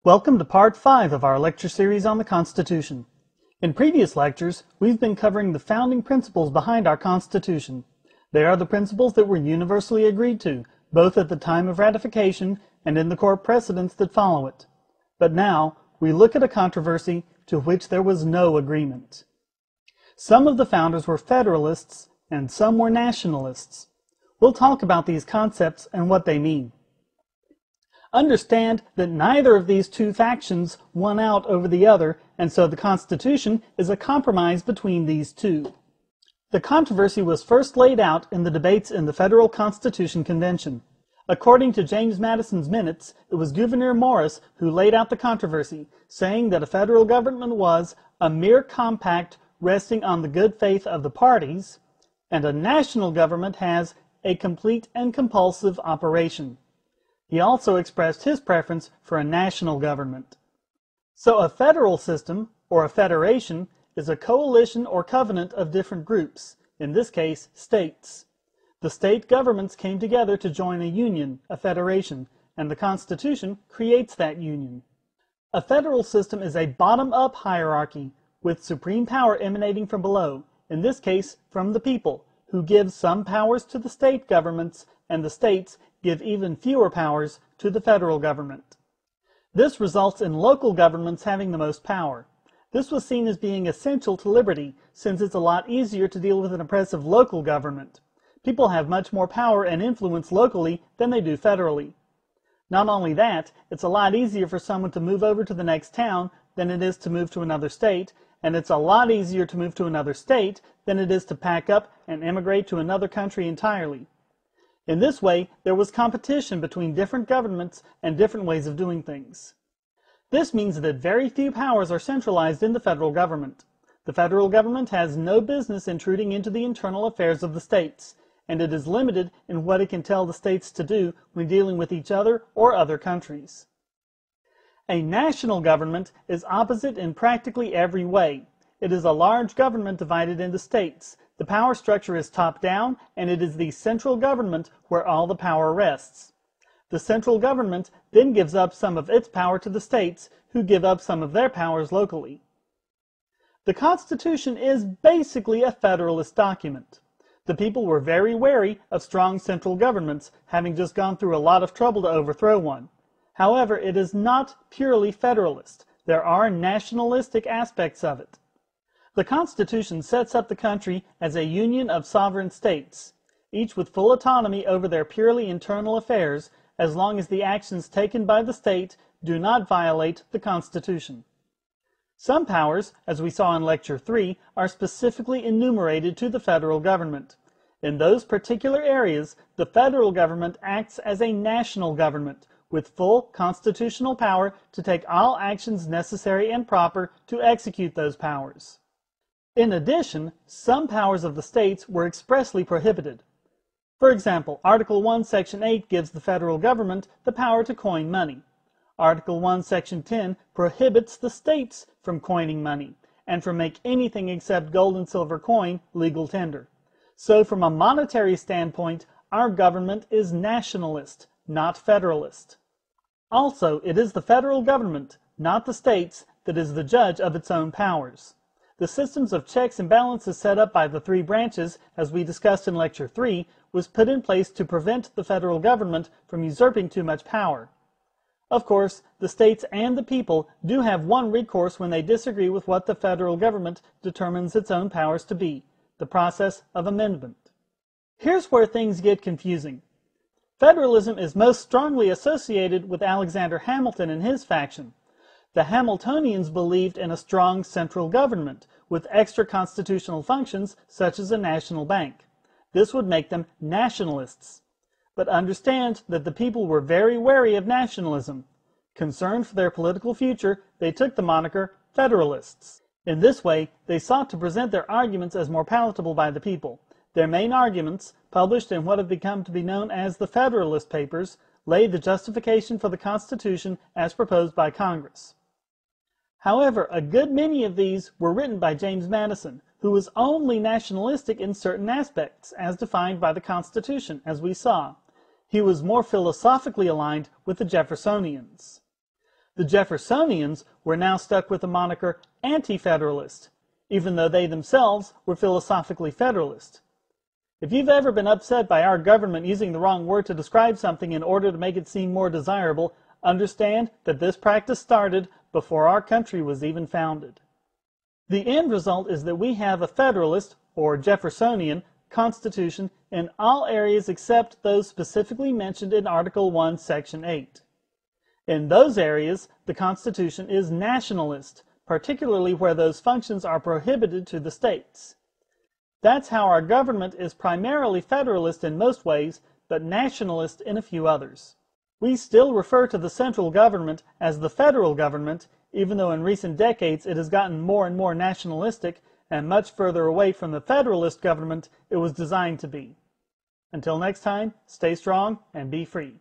Welcome to Part 5 of our lecture series on the Constitution. In previous lectures, we've been covering the founding principles behind our Constitution. They are the principles that were universally agreed to, both at the time of ratification and in the court precedents that follow it. But now, we look at a controversy to which there was no agreement. Some of the founders were Federalists, and some were Nationalists. We'll talk about these concepts and what they mean. Understand that neither of these two factions won out over the other, and so the Constitution is a compromise between these two. The controversy was first laid out in the debates in the Federal Constitution Convention. According to James Madison's minutes, it was Gouverneur Morris who laid out the controversy, saying that a federal government was a mere compact resting on the good faith of the parties, and a national government has a complete and compulsive operation. He also expressed his preference for a national government. So a federal system, or a federation, is a coalition or covenant of different groups, in this case, states. The state governments came together to join a union, a federation, and the Constitution creates that union. A federal system is a bottom-up hierarchy, with supreme power emanating from below, in this case, from the people, who give some powers to the state governments, and the states give even fewer powers to the federal government. This results in local governments having the most power. This was seen as being essential to liberty, since it's a lot easier to deal with an oppressive local government. People have much more power and influence locally than they do federally. Not only that, it's a lot easier for someone to move over to the next town than it is to move to another state, and it's a lot easier to move to another state than it is to pack up and immigrate to another country entirely. In this way, there was competition between different governments and different ways of doing things. This means that very few powers are centralized in the federal government. The federal government has no business intruding into the internal affairs of the states, and it is limited in what it can tell the states to do when dealing with each other or other countries. A national government is opposite in practically every way. It is a large government divided into states. The power structure is top-down, and it is the central government where all the power rests. The central government then gives up some of its power to the states, who give up some of their powers locally. The Constitution is basically a federalist document. The people were very wary of strong central governments, having just gone through a lot of trouble to overthrow one. However, it is not purely federalist. There are nationalistic aspects of it. The Constitution sets up the country as a union of sovereign states, each with full autonomy over their purely internal affairs, as long as the actions taken by the state do not violate the Constitution. Some powers, as we saw in Lecture 3, are specifically enumerated to the federal government. In those particular areas, the federal government acts as a national government, with full constitutional power to take all actions necessary and proper to execute those powers. In addition, some powers of the states were expressly prohibited. For example, Article 1, Section 8 gives the federal government the power to coin money. Article 1, Section 10 prohibits the states from coining money, and from make anything except gold and silver coin legal tender. So from a monetary standpoint, our government is nationalist, not federalist. Also, it is the federal government, not the states, that is the judge of its own powers. The systems of checks and balances set up by the three branches, as we discussed in Lecture 3, was put in place to prevent the federal government from usurping too much power. Of course, the states and the people do have one recourse when they disagree with what the federal government determines its own powers to be, the process of amendment. Here's where things get confusing. Federalism is most strongly associated with Alexander Hamilton and his faction. The Hamiltonians believed in a strong central government with extra constitutional functions such as a national bank. This would make them nationalists. But understand that the people were very wary of nationalism. Concerned for their political future, they took the moniker Federalists. In this way, they sought to present their arguments as more palatable by the people. Their main arguments, published in what have become to be known as the Federalist Papers, laid the justification for the Constitution as proposed by Congress. However, a good many of these were written by James Madison, who was only nationalistic in certain aspects, as defined by the Constitution, as we saw. He was more philosophically aligned with the Jeffersonians. The Jeffersonians were now stuck with the moniker anti-federalist, even though they themselves were philosophically federalist. If you've ever been upset by our government using the wrong word to describe something in order to make it seem more desirable, understand that this practice started before our country was even founded. The end result is that we have a Federalist, or Jeffersonian, Constitution in all areas except those specifically mentioned in Article 1, Section 8. In those areas, the Constitution is nationalist, particularly where those functions are prohibited to the states. That's how our government is primarily federalist in most ways, but nationalist in a few others. We still refer to the central government as the federal government, even though in recent decades it has gotten more and more nationalistic and much further away from the federalist government it was designed to be. Until next time, stay strong and be free.